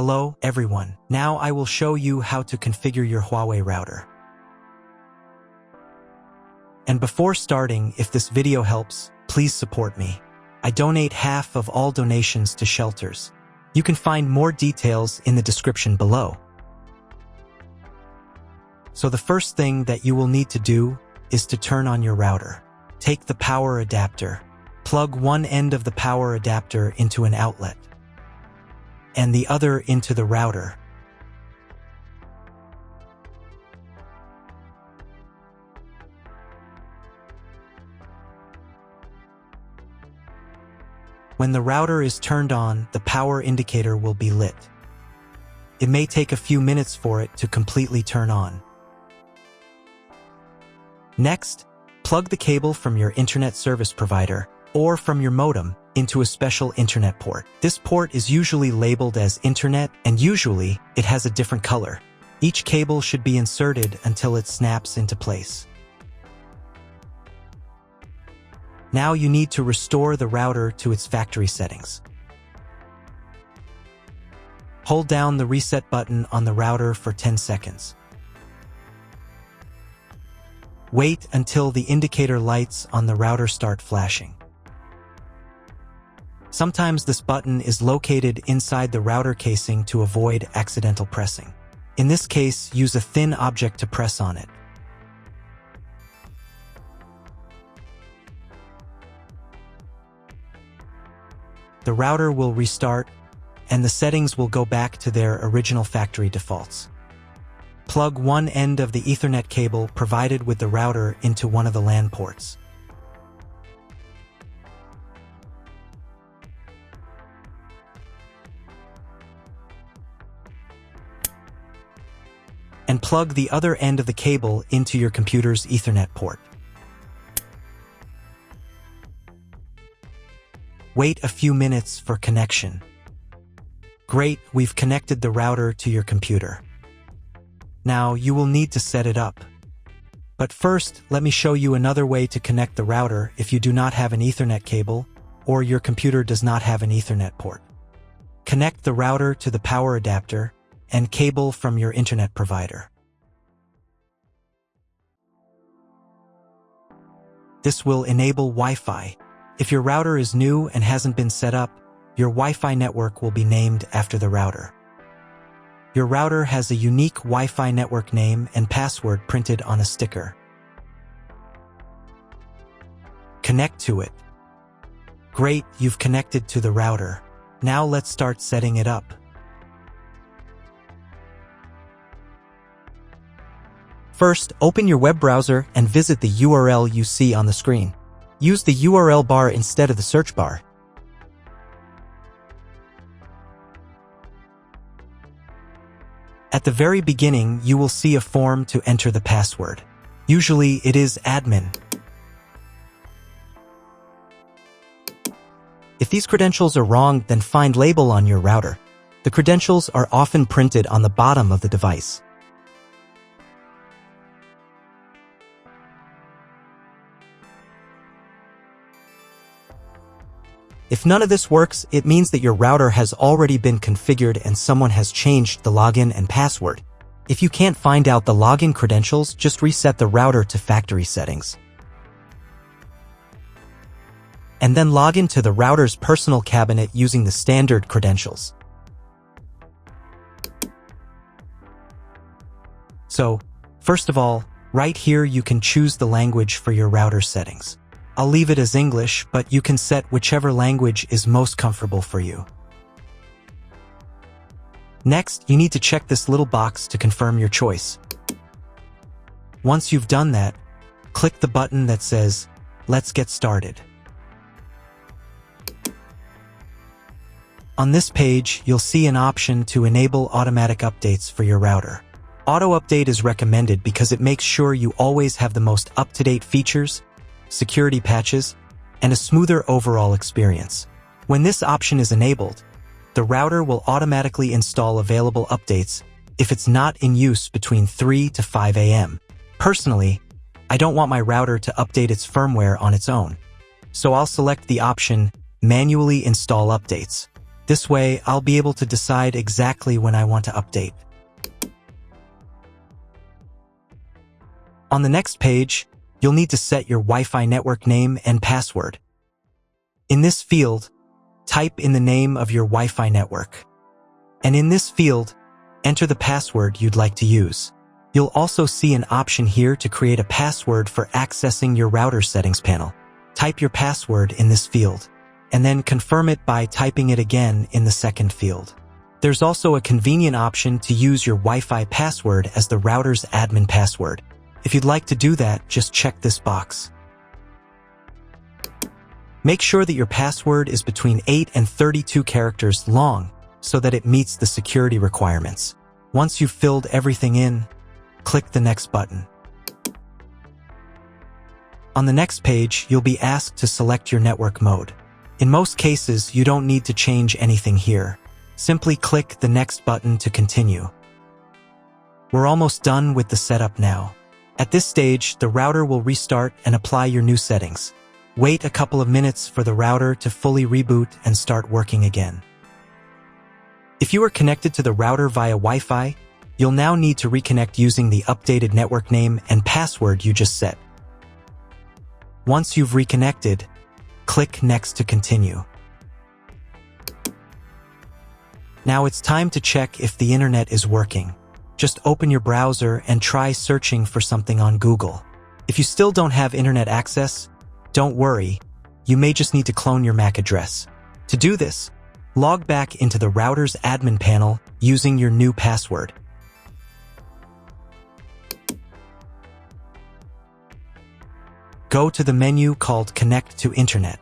Hello, everyone. Now I will show you how to configure your Huawei router. And before starting, if this video helps, please support me. I donate half of all donations to shelters. You can find more details in the description below. So the first thing that you will need to do is to turn on your router. Take the power adapter. Plug one end of the power adapter into an outlet and the other into the router. When the router is turned on, the power indicator will be lit. It may take a few minutes for it to completely turn on. Next, plug the cable from your internet service provider or from your modem into a special internet port. This port is usually labeled as internet, and usually it has a different color. Each cable should be inserted until it snaps into place. Now you need to restore the router to its factory settings. Hold down the reset button on the router for 10 seconds. Wait until the indicator lights on the router start flashing. Sometimes this button is located inside the router casing to avoid accidental pressing. In this case, use a thin object to press on it. The router will restart, and the settings will go back to their original factory defaults. Plug one end of the Ethernet cable provided with the router into one of the LAN ports. And plug the other end of the cable into your computer's Ethernet port. Wait a few minutes for connection. Great, we've connected the router to your computer. Now you will need to set it up. But first, let me show you another way to connect the router if you do not have an Ethernet cable or your computer does not have an Ethernet port. Connect the router to the power adapter and cable from your internet provider. This will enable Wi-Fi. If your router is new and hasn't been set up, your Wi-Fi network will be named after the router. Your router has a unique Wi-Fi network name and password printed on a sticker. Connect to it. Great, you've connected to the router. Now let's start setting it up. First, open your web browser and visit the URL you see on the screen. Use the URL bar instead of the search bar. At the very beginning, you will see a form to enter the password. Usually, it is admin. If these credentials are wrong, then find label on your router. The credentials are often printed on the bottom of the device. If none of this works, it means that your router has already been configured and someone has changed the login and password. If you can't find out the login credentials, just reset the router to factory settings. And then log into the router's personal cabinet using the standard credentials. So, first of all, right here you can choose the language for your router settings. I'll leave it as English, but you can set whichever language is most comfortable for you. Next, you need to check this little box to confirm your choice. Once you've done that, click the button that says, "Let's get started." On this page, you'll see an option to enable automatic updates for your router. Auto update is recommended because it makes sure you always have the most up-to-date features, security patches, and a smoother overall experience. When this option is enabled, the router will automatically install available updates if it's not in use between 3 to 5 a.m. Personally, I don't want my router to update its firmware on its own, so I'll select the option Manually Install Updates. This way, I'll be able to decide exactly when I want to update. On the next page, you'll need to set your Wi-Fi network name and password. In this field, type in the name of your Wi-Fi network. And in this field, enter the password you'd like to use. You'll also see an option here to create a password for accessing your router settings panel. Type your password in this field, and then confirm it by typing it again in the second field. There's also a convenient option to use your Wi-Fi password as the router's admin password. If you'd like to do that, just check this box. Make sure that your password is between 8 and 32 characters long so that it meets the security requirements. Once you've filled everything in, click the next button. On the next page, you'll be asked to select your network mode. In most cases, you don't need to change anything here. Simply click the next button to continue. We're almost done with the setup now. At this stage, the router will restart and apply your new settings. Wait a couple of minutes for the router to fully reboot and start working again. If you are connected to the router via Wi-Fi, you'll now need to reconnect using the updated network name and password you just set. Once you've reconnected, click Next to continue. Now it's time to check if the internet is working. Just open your browser and try searching for something on Google. If you still don't have internet access, don't worry, you may just need to clone your MAC address. To do this, log back into the router's admin panel using your new password. Go to the menu called Connect to Internet.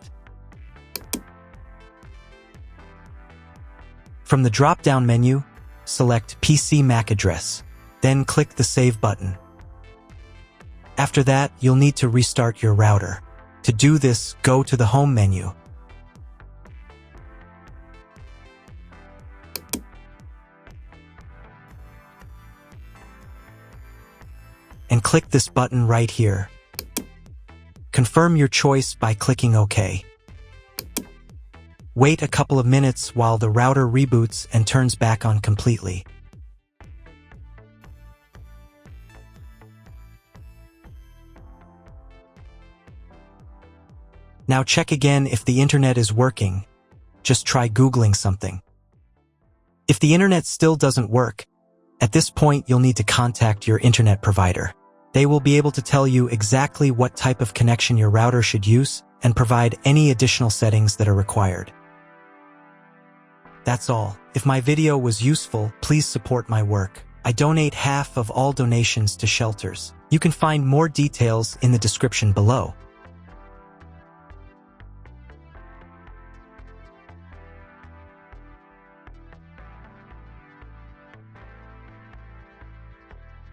From the drop-down menu, select PC MAC address, then click the Save button. After that, you'll need to restart your router. To do this, go to the Home menu. And click this button right here. Confirm your choice by clicking OK. Wait a couple of minutes while the router reboots and turns back on completely. Now check again if the internet is working. Just try Googling something. If the internet still doesn't work, at this point you'll need to contact your internet provider. They will be able to tell you exactly what type of connection your router should use and provide any additional settings that are required. That's all. If my video was useful, please support my work. I donate half of all donations to shelters. You can find more details in the description below.